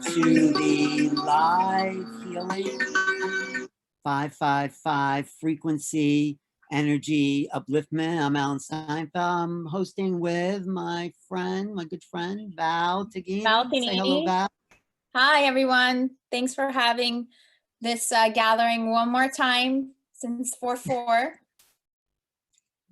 to the live healing 555 frequency energy upliftment. I'm Alan Steinfeld. I'm hosting with my good friend, Val Tagini. Say hello, Val. Hi, everyone. Thanks for having this gathering one more time since 4/4.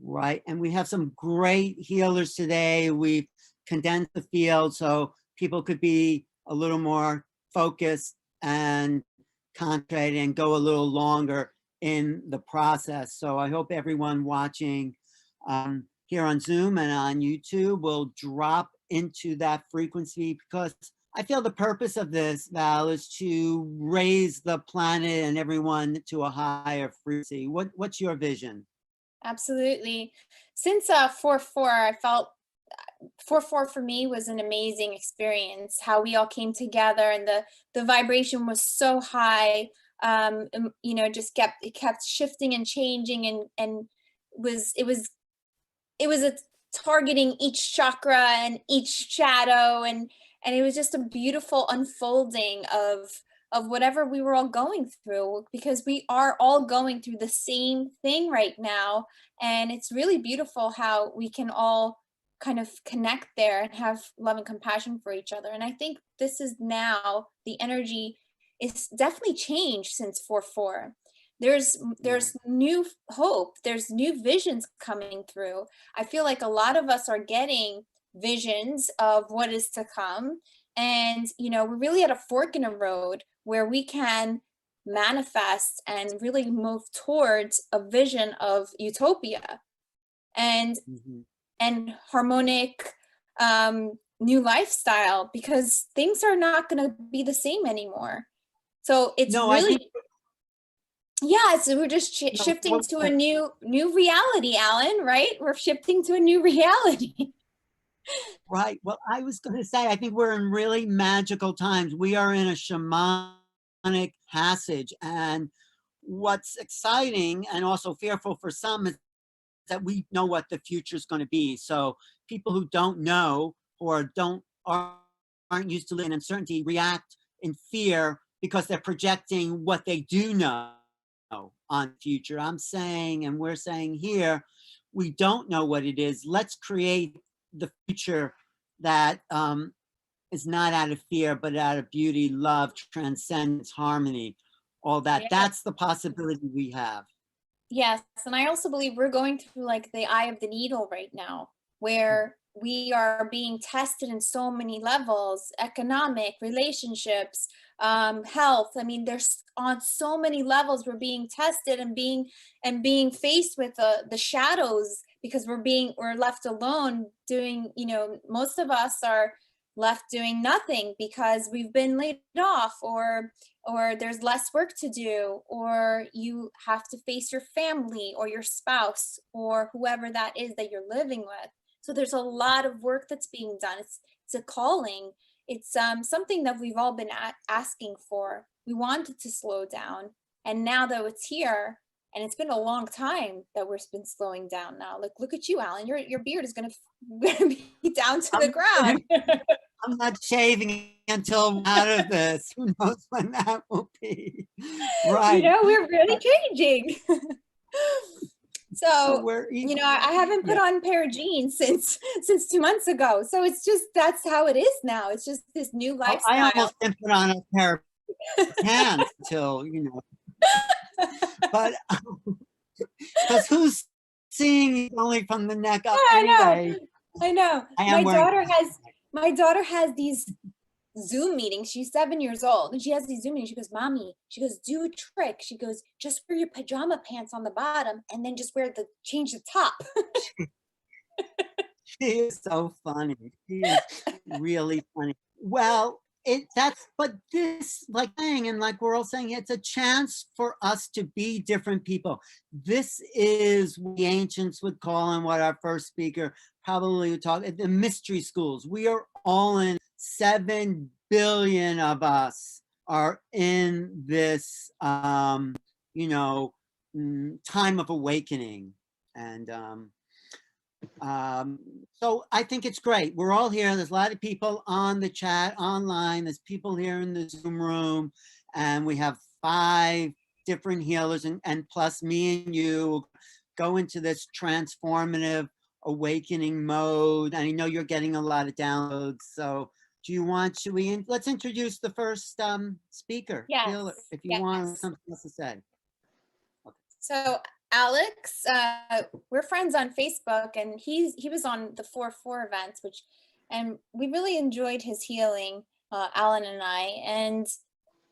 Right, and we have some great healers today. We've condensed the field so people could be a little more focused and concentrated and go a little longer in the process. So I hope everyone watching here on Zoom and on YouTube will drop into that frequency, because I feel the purpose of this, Val, is to raise the planet and everyone to a higher frequency. What's your vision? Absolutely. Since 4/4, I felt 4/4 for me was an amazing experience. How we all came together, and the vibration was so high. You know, it kept shifting and changing, and it was a targeting each chakra and each shadow, and it was just a beautiful unfolding of whatever we were all going through, because we are all going through the same thing right now. And it's really beautiful how we can all kind of connect there and have love and compassion for each other. And I think this is now the energy is definitely changed since 4/4. There's new hope, there's new visions coming through. I feel like a lot of us are getting visions of what is to come. And you know, we're really at a fork in a road where we can manifest and really move towards a vision of utopia and harmonic new lifestyle, because things are not going to be the same anymore. So it's so we're just shifting to a new reality, Alan, right? We're shifting to a new reality. Right. Well, I was going to say, I think we're in really magical times. We are in a shamanic passage. And what's exciting and also fearful for some is that we know what the future is going to be. So people who don't know or aren't used to living in uncertainty react in fear because they're projecting what they do know on future. I'm saying, and we're saying here, we don't know what it is. Let's create the future that is not out of fear, but out of beauty, love, transcendence, harmony, all that. Yeah. That's the possibility we have. Yes, and I also believe we're going through like the eye of the needle right now, where we are being tested in so many levels: economic, relationships, health. I mean, there's on so many levels we're being tested and being faced with the shadows, because we're left alone doing, you know, most of us are left doing nothing because we've been laid off, or there's less work to do, or you have to face your family or your spouse or whoever that is that you're living with. So there's a lot of work that's being done. It's a calling. It's something that we've all been asking for. We wanted to slow down, and now that it's here, and it's been a long time that we've been slowing down now. Like, look at you, Alan. Your beard is gonna be down to the ground. I'm not shaving until out of this. Who knows when that will be? Right. You know, we're really changing. So we're, you know, I haven't put on a pair of jeans since 2 months ago. So it's just, that's how it is now. It's just this new lifestyle. I almost didn't put on a pair of pants until, you know. But because who's seeing only from the neck up anyway? I know. My daughter has these Zoom meetings. She's 7 years old, and she has these Zoom meetings. She goes, "Mommy," she goes, "do a trick." She goes, "Just wear your pajama pants on the bottom, and then just change the top." She is so funny. She is really funny. Well, but this, like saying, and like we're all saying, it's a chance for us to be different people. This is what the ancients would call, and what our first speaker probably would talk, the mystery schools. We are all in. 7 billion of us are in this, you know, time of awakening. And Um, so I think it's great. We're all here. There's a lot of people on the chat online. There's people here in the Zoom room, and we have 5 different healers, and plus me and you go into this transformative awakening mode. I know you're getting a lot of downloads. So do you want, should we, let's introduce the first speaker, healer, Yes, if you want yes. something else to say. So Alex, we're friends on Facebook, and he was on the 4/4 events, and we really enjoyed his healing, Alan and I, and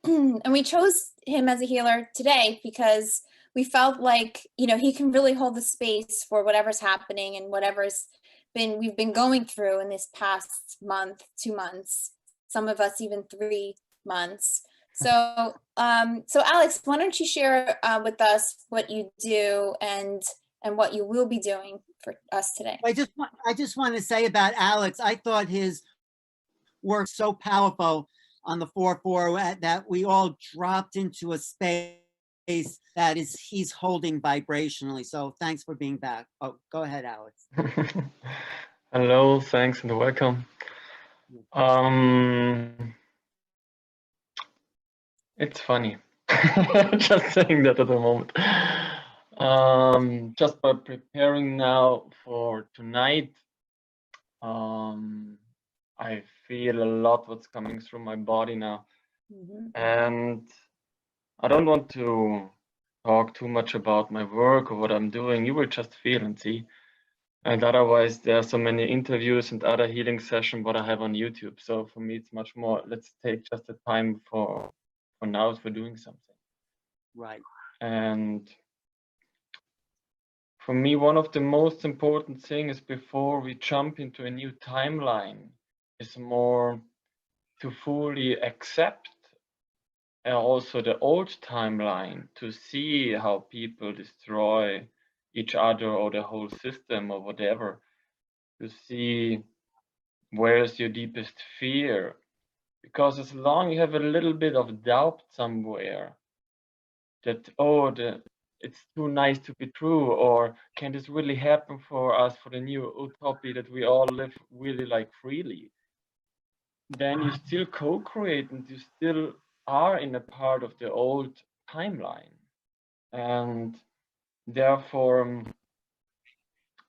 and we chose him as a healer today because we felt like, he can really hold the space for whatever's happening and whatever's we've been going through in this past month, 2 months, some of us even 3 months. So Alex, why don't you share with us what you do and what you will be doing for us today? I just want to say about Alex, I thought his work so powerful on the 4/4 that we all dropped into a space that is he's holding vibrationally. So thanks for being back. Oh, go ahead, Alex. Hello, thanks and welcome. It's funny. Just saying that at the moment. Just by preparing now for tonight, I feel a lot what's coming through my body now. And I don't want to talk too much about my work or what I'm doing. You will just feel and see. And otherwise, there are so many interviews and other healing sessions what I have on YouTube. So for me, it's much more, let's take just the time for now for doing something. Right. And for me, one of the most important things before we jump into a new timeline is more to fully accept also the old timeline, to see how people destroy each other or the whole system or whatever, to see where's your deepest fear. Because as long you have a little bit of doubt somewhere that, oh, it's too nice to be true, or can this really happen for us, for the new utopia that we all live really like freely, then you still co-create and you still are in a part of the old timeline. And therefore,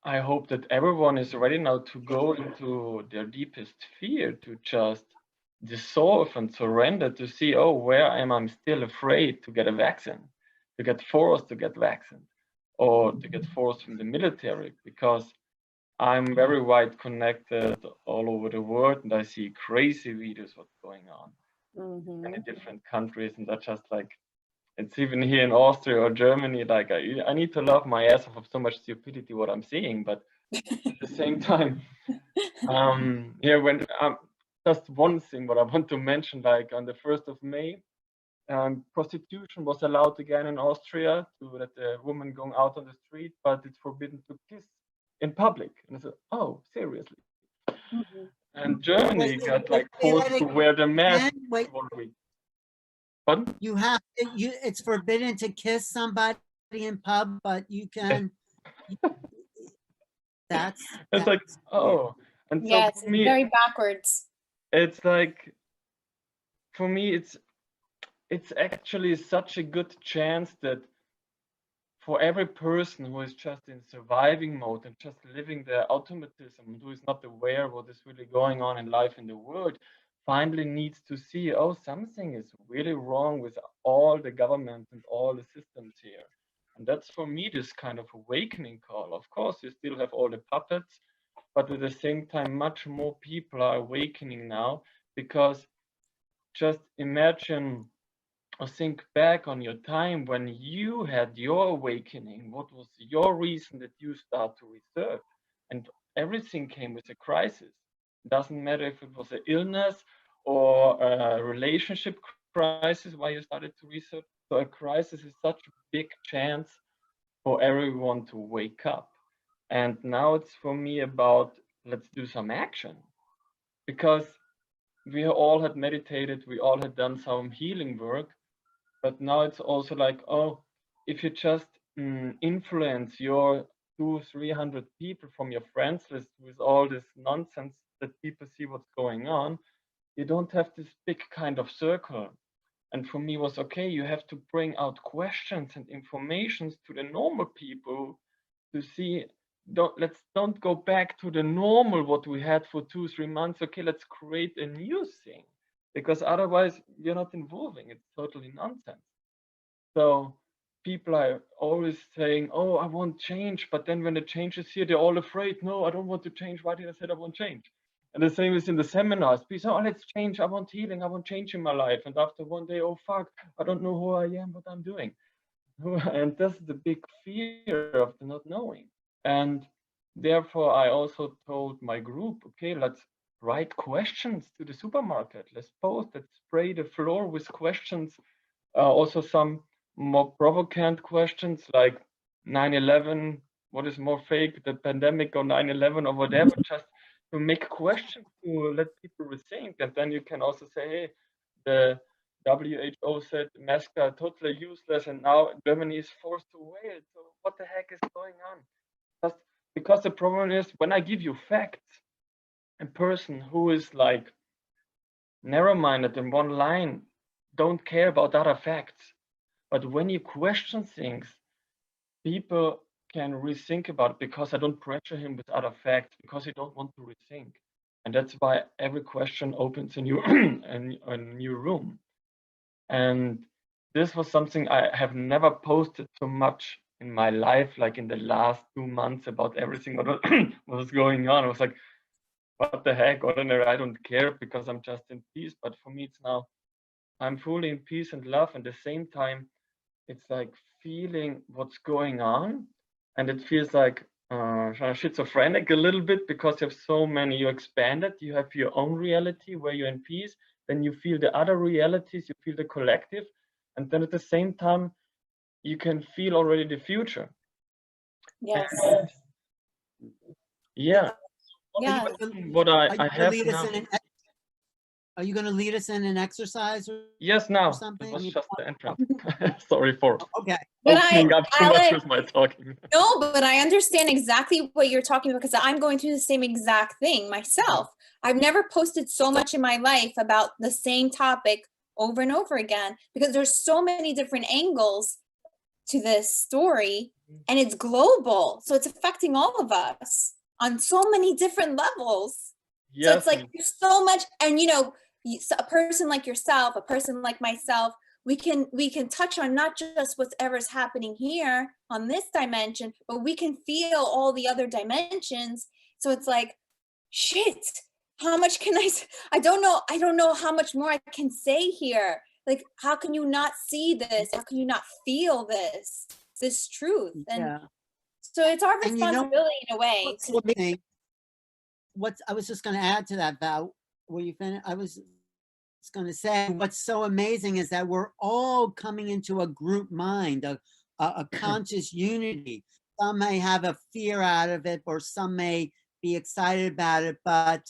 I hope that everyone is ready now to go into their deepest fear, to just dissolve and surrender, to see, oh, where am I still afraid to get a vaccine, to get forced to get vaccinated, or to get forced from the military, because I'm very wide connected all over the world and I see crazy videos what's going on in different countries, and that's just like, it's even here in Austria or Germany, like I need to love my ass off of so much stupidity what I'm seeing, but at the same time, yeah, when just one thing what I want to mention, like on the 1st of May, prostitution was allowed again in Austria, to let the woman going out on the street, but it's forbidden to kiss in public. And I said, oh, seriously? And Germany got like forced to wear the mask for 1 week. Pardon? You have to, it's forbidden to kiss somebody in pub, but you can. It's like, oh, and so Yes, for me, very backwards. it's like, for me, it's actually such a good chance that for every person who is just in surviving mode and just living their automatism, who is not aware what is really going on in life in the world, finally needs to see, oh, something is really wrong with all the governments and all the systems here. And that's for me this kind of awakening call. Of course, you still have all the puppets, but at the same time, much more people are awakening now, because just imagine or think back on your time when you had your awakening. What was your reason that you start to research? And everything came with a crisis. It doesn't matter if it was an illness or a relationship crisis why you started to research. So a crisis is such a big chance for everyone to wake up. And now it's for me about, let's do some action, because we all had meditated, we all had done some healing work, but now it's also like, oh, if you just influence your 200-300 people from your friends list with all this nonsense that people see what's going on, you don't have this big kind of circle. And for me was, okay, you have to bring out questions and informations to the normal people to see, let's don't go back to the normal what we had for 2-3 months. Okay, let's create a new thing, because otherwise you're not involving. It's totally nonsense. So people are always saying, oh, I want change, but then when the change is here, they're all afraid. No, I don't want to change. Why did I say I want change? And the same is in the seminars. People say, oh, let's change. I want healing. I want change in my life. And after one day, oh, fuck, I don't know who I am, what I'm doing. And that's the big fear of the not knowing. And therefore, I also told my group, okay, let's write questions to the supermarket. Let's post, let's spray the floor with questions. Also some more provocant questions like 9/11, what is more fake, the pandemic or 9/11 or whatever, just to make questions to let people rethink. And then you can also say, hey, the WHO said masks are totally useless, and now Germany is forced to wear it. So what the heck is going on? Just because the problem is, when I give you facts, a person who is like narrow-minded in one line don't care about other facts. But when you question things, people can rethink about it, because I don't pressure him with other facts, because he don't want to rethink. And that's why every question opens a new a new room. And this was something I have never posted so much in my life, like in the last 2 months, about everything what was going on. I was like, what the heck, ordinary, I don't care, because I'm just in peace. But for me, it's now, I'm fully in peace and love. And at the same time, it's like feeling what's going on. And it feels like schizophrenic a little bit, because you have so many, you expanded, you have your own reality where you're in peace, then you feel the other realities, you feel the collective, and then at the same time you can feel already the future. Yes. And yeah, Yeah. what I have now. Are you going to lead us in an exercise or Yes, now something? it was just the entrance. Sorry for Okay. But opening up too much Alan, with my talking. no, but I understand exactly what you're talking about, because I'm going through the same exact thing myself. I've never posted so much in my life about the same topic over and over again, because there's so many different angles to this story, and it's global. So it's affecting all of us on so many different levels. Yes. So it's like there's so much, and you know, a person like yourself, a person like myself, we can touch on not just whatever's happening here on this dimension, but we can feel all the other dimensions. So it's like, shit, how much can I don't know how much more I can say here. Like, how can you not see this? How can you not feel this truth? And Yeah. so it's our And you know responsibility in a way. I was just going to add to that, Val. Were you finished? I was going to say, what's so amazing is that we're all coming into a group mind, a conscious unity. Some may have a fear out of it, or some may be excited about it, but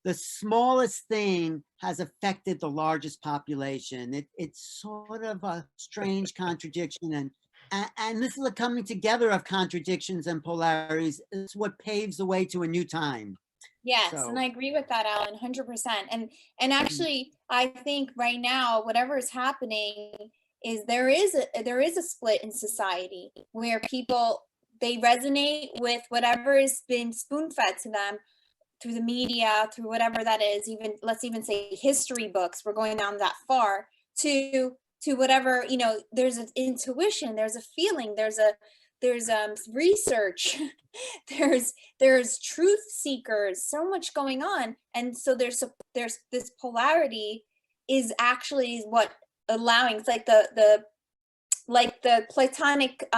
the smallest thing has affected the largest population. It's sort of a strange contradiction, and this is a coming together of contradictions and polarities. It's what paves the way to a new time. Yes, So. and I agree with that, Alan, 100%. And actually, I think right now, whatever is happening is there is a split in society where people, they resonate with whatever has been spoon-fed to them through the media, through whatever that is, even let's even say history books. We're going down that far to whatever, you know, there's an intuition, there's a feeling, there's research, there's truth seekers, so much going on. And so there's this polarity is actually what allowing, it's like the platonic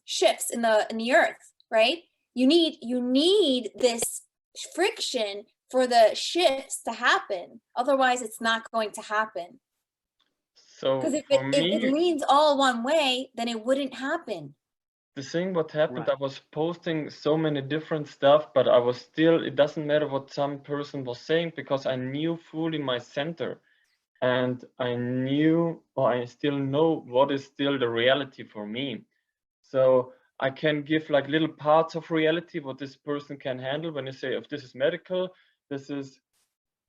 shifts in the earth, right? You need this friction for the shifts to happen, otherwise it's not going to happen. So because if for it leans all one way, then it wouldn't happen. The thing what happened, Right. I was posting so many different stuff, but I was still, it doesn't matter what some person was saying, because I knew fully my center, and I knew, or I still know what is still the reality for me. So I can give like little parts of reality what this person can handle. When you say, if this is medical, this is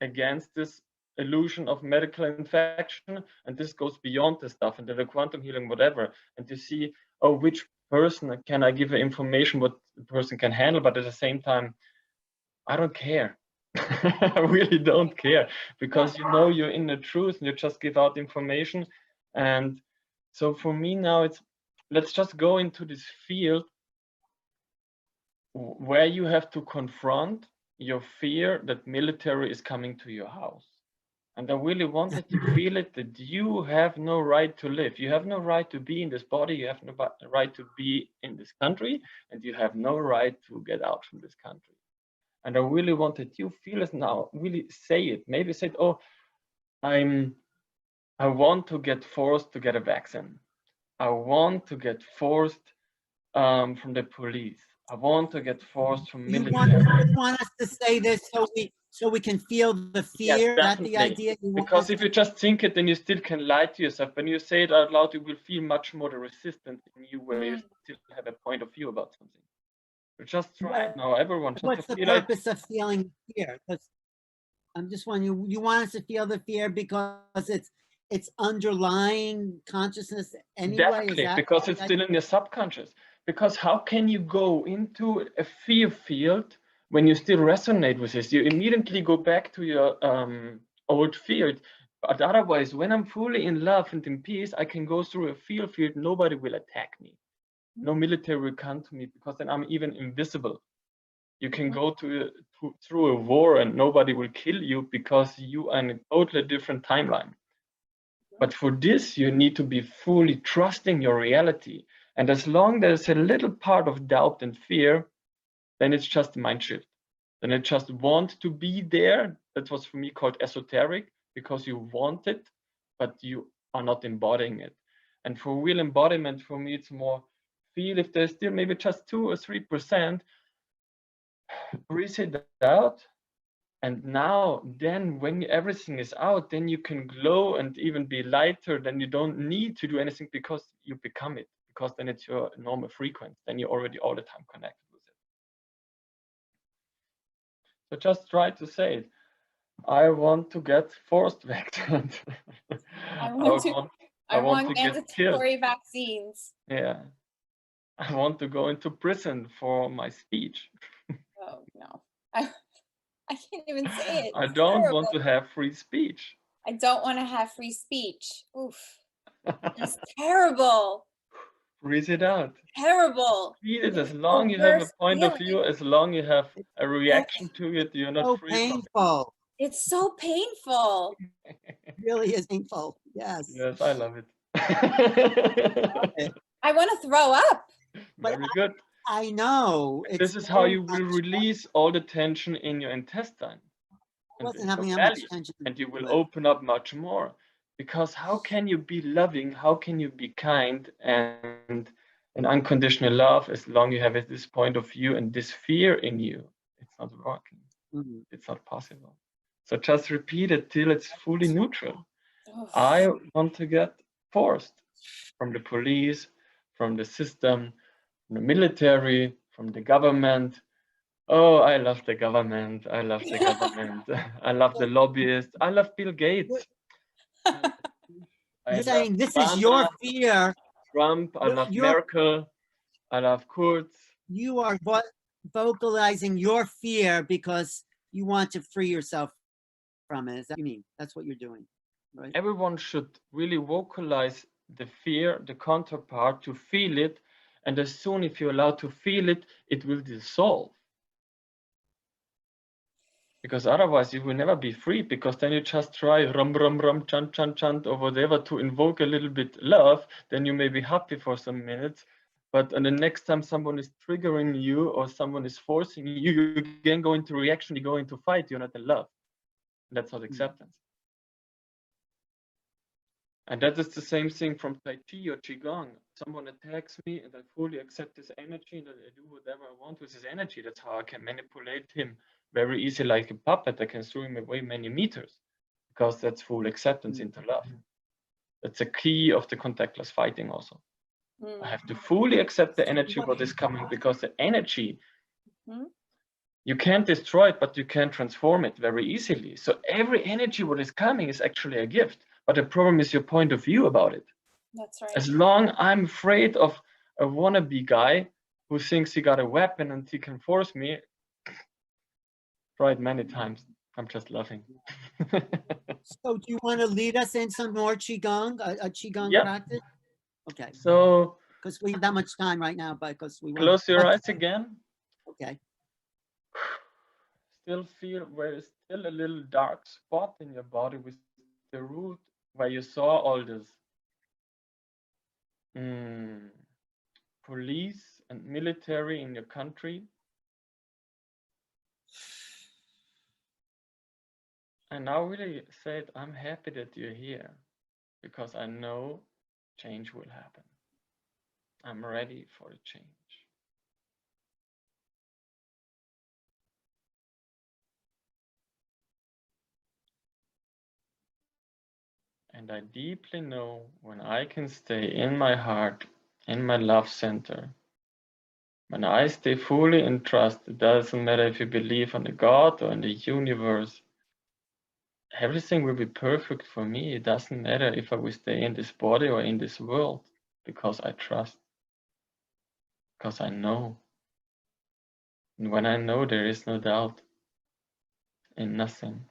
against this illusion of medical infection, and this goes beyond the stuff, and then the quantum healing, whatever. And you see, oh, which person can I give information what the person can handle, but at the same time, I don't care. I really don't care, because you know you're in the truth and you just give out information. And so for me now, it's, let's just go into this field where you have to confront your fear that military is coming to your house. And I really wanted to feel it, that you have no right to live. You have no right to be in this body. You have no right to be in this country, and you have no right to get out from this country. And I really wanted you feel it now, really say it. Maybe say, oh, I want to get forced to get a vaccine. I want to get forced from the police. I want to get forced from military. You want us to say this so we can feel the fear? Yes, Is that the definitely. idea? Because if you just think it, then you still can lie to yourself. When you say it out loud, you will feel much more the resistance in you, where you still have a point of view about something. You just try it now, everyone. Just What's to the feel like, purpose of feeling fear? I'm just wondering, you want us to feel the fear because it's underlying consciousness anyway? definitely, because it's still in your subconscious. Because how can you go into a fear field when you still resonate with this? You immediately go back to your old field. But otherwise, when I'm fully in love and in peace, I can go through a fear field. Nobody will attack me. No military will come to me, because then I'm even invisible. You can go through a war and nobody will kill you, because you are in a totally different timeline. But for this, you need to be fully trusting your reality. And as long there's a little part of doubt and fear, then it's just a mind shift. Then it just want to be there. That was for me called esoteric, because you want it, but you are not embodying it. And for real embodiment, for me, it's more feel if there's still maybe just 2 or 3%, breathe it out. And now, then when everything is out, then you can glow and even be lighter. Then you don't need to do anything, because you become it, because then it's your normal frequency. Then you're already all the time connected with it. So just try to say it. I want to get forced vaccinated. I want to get killed. mandatory vaccines. Yeah. I want to go into prison for my speech. Oh no. I can't even say it. I It's don't terrible. want to have free speech. I don't want to have free speech. Oof. It's terrible. Breathe it out. Terrible. Feel it. As long you have a point of view, as long you have a reaction to it, you're not so free from it. painful. It's so painful. It really is painful. Yes. Yes, I love it. I want to throw up. Very good. I know. This is how you will release all the tension in your intestine and in your belly, and you will open up much more. Because how can you be loving? How can you be kind and an unconditional love as long you have this point of view and this fear in you? It's not working. It's not possible. So just repeat it till it's fully neutral. I want to get forced from the police, from the system, from the military, from the government. Oh, I love the government. I love the government. I love the lobbyists. I love Bill Gates. You're saying this is your fear. Trump. I love Merkel. I love Kurz. You are vocalizing your fear because you want to free yourself from it. Is that what you mean? That's what you're doing, right? Everyone should really vocalize the fear, the counterpart, to feel it. And as soon if you're allowed to feel it, it will dissolve. Because otherwise you will never be free, because then you just try rum, rum, rum, chant, chant, chant, or whatever to invoke a little bit love. Then you may be happy for some minutes. But the next time someone is triggering you or someone is forcing you, you again go into reaction, you go into fight, you're not in love. That's not acceptance. And that is the same thing from Tai Chi or Qigong. Someone attacks me and I fully accept his energy and I do whatever I want with his energy. That's how I can manipulate him very easy, like a puppet. I can throw him away many meters, because that's full acceptance into love. That's a key of the contactless fighting also. I have to fully accept the energy what is coming, because the energy, you can't destroy it, but you can transform it very easily. So every energy what is coming is actually a gift. But the problem is your point of view about it. That's right. As long I'm afraid of a wannabe guy who thinks he got a weapon and he can force me, tried many times. I'm just laughing. So do you want to lead us in some more Qigong, a Qigong Yeah. practice? Okay, So because we have that much time right now, but because we want. close your eyes again. Okay. Still feel where is still a little dark spot in your body with the root where you saw all this police and military in your country. And now really said, I'm happy that you're here because I know change will happen. I'm ready for the change. And I deeply know when I can stay in my heart, in my love center, when I stay fully in trust, it doesn't matter if you believe in a God or in the universe, everything will be perfect for me. It doesn't matter if I will stay in this body or in this world, because I trust, because I know. And when I know, there is no doubt in nothing.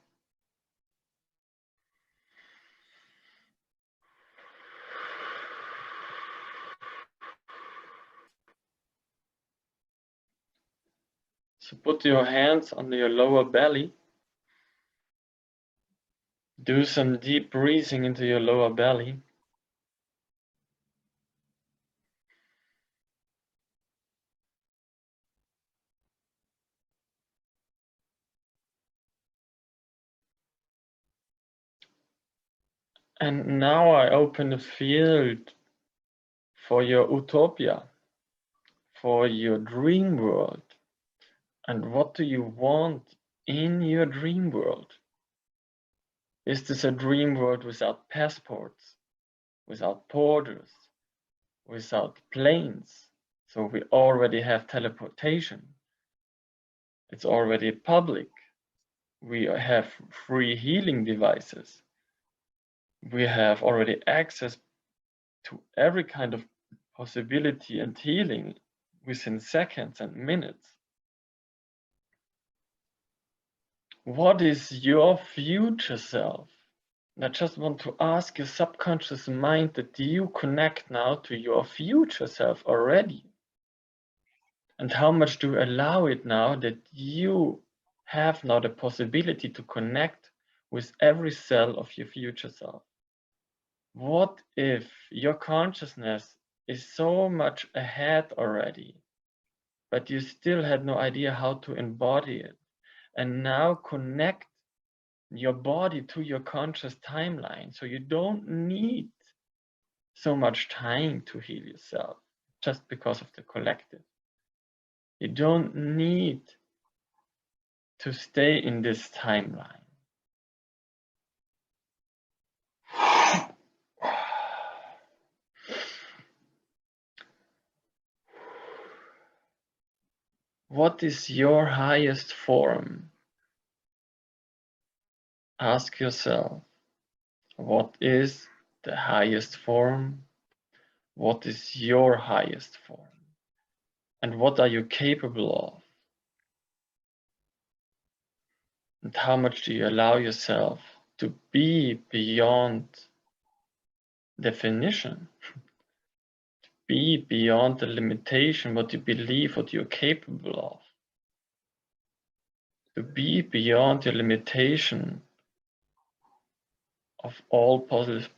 So put your hands on your lower belly. Do some deep breathing into your lower belly. And now I open the field for your utopia, for your dream world. And what do you want in your dream world? Is this a dream world without passports, without borders, without planes? So we already have teleportation. It's already public. We have free healing devices. We have already access to every kind of possibility and healing within seconds and minutes. What is your future self? And I just want to ask your subconscious mind that you connect now to your future self already. And how much do you allow it now that you have now the possibility to connect with every cell of your future self? What if your consciousness is so much ahead already, but you still had no idea how to embody it, and now connect your body to your conscious timeline, so you don't need so much time to heal yourself just because of the collective. You don't need to stay in this timeline. What is your highest form? Ask yourself, what is the highest form? What is your highest form? And what are you capable of? And how much do you allow yourself to be beyond definition? To be beyond the limitation, what you believe, what you're capable of? To be beyond your limitation of all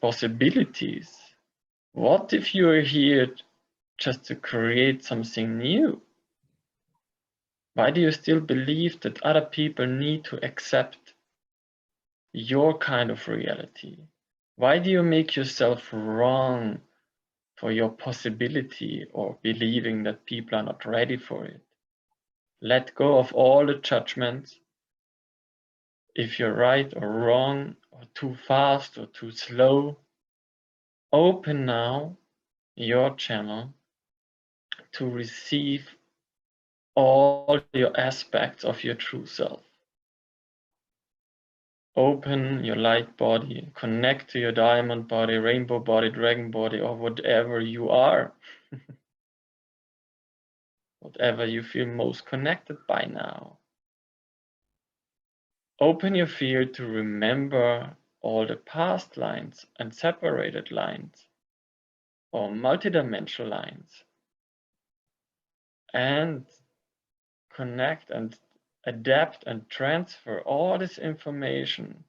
possibilities. What if you're here just to create something new? Why do you still believe that other people need to accept your kind of reality? Why do you make yourself wrong for your possibility or believing that people are not ready for it? Let go of all the judgments. If you're right or wrong, or too fast or too slow, open now your channel to receive all your aspects of your true self. Open your light body, connect to your diamond body, rainbow body, dragon body, or whatever you are. Whatever you feel most connected by now. Open your field to remember all the past lines and separated lines or multidimensional lines, and connect and adapt and transfer all this information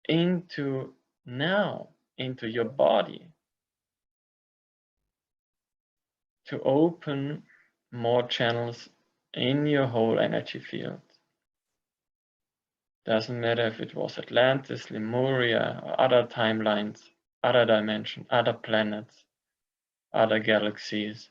into now, into your body, to open more channels in your whole energy field. Doesn't matter if it was Atlantis, Lemuria, or other timelines, other dimensions, other planets, other galaxies.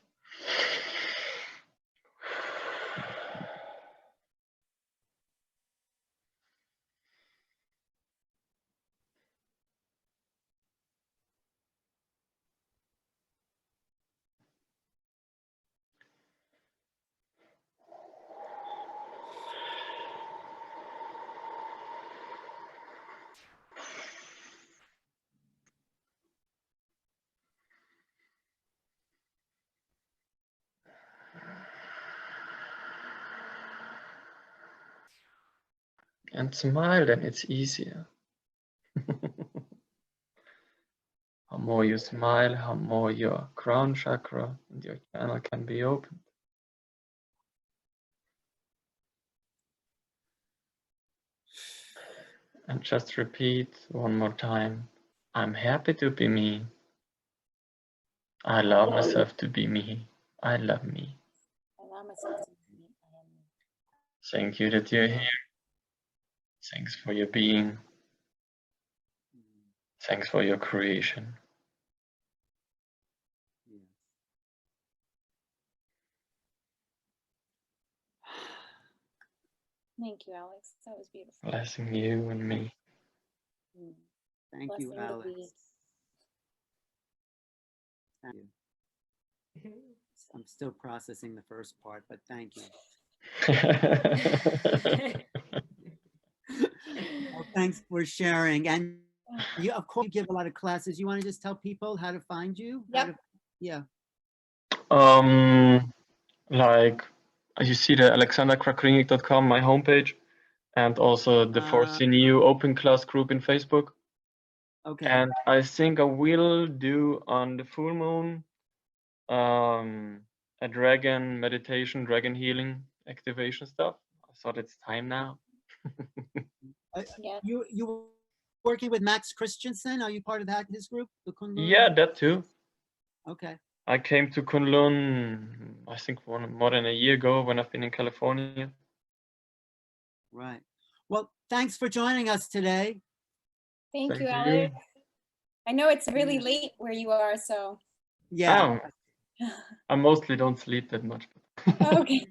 And smile, then it's easier. How more you smile, how more your crown chakra and your channel can be opened. And just repeat one more time. I'm happy to be me. I love myself to be me. I love me. I allow myself to be me. I am me. Thank you that you're here. Thanks for your being. Thanks for your creation. Thank you, Alex. That was beautiful. Blessing you and me. Thank you, Blessing the Alex. we. Thank you. I'm still processing the first part, but thank you. Well, thanks for sharing. And you, of course, you give a lot of classes. You want to just tell people how to find you? Yep. Yeah. Like you see the alexanderkrakolinig.com, my homepage, and also the Foresee New open class group in Facebook. Okay. And I think I will do on the full moon a dragon meditation, dragon healing activation stuff. I thought it's time now. Yeah. You working with Max Christensen? Are you part of his group, the Kunlun? Yeah, that too. Okay. I came to Kunlun, I think more than a year ago when I've been in California. Right. Well, thanks for joining us today. Thank you, Alex. I know it's really late where you are, so. Yeah. I mostly don't sleep that much. Okay.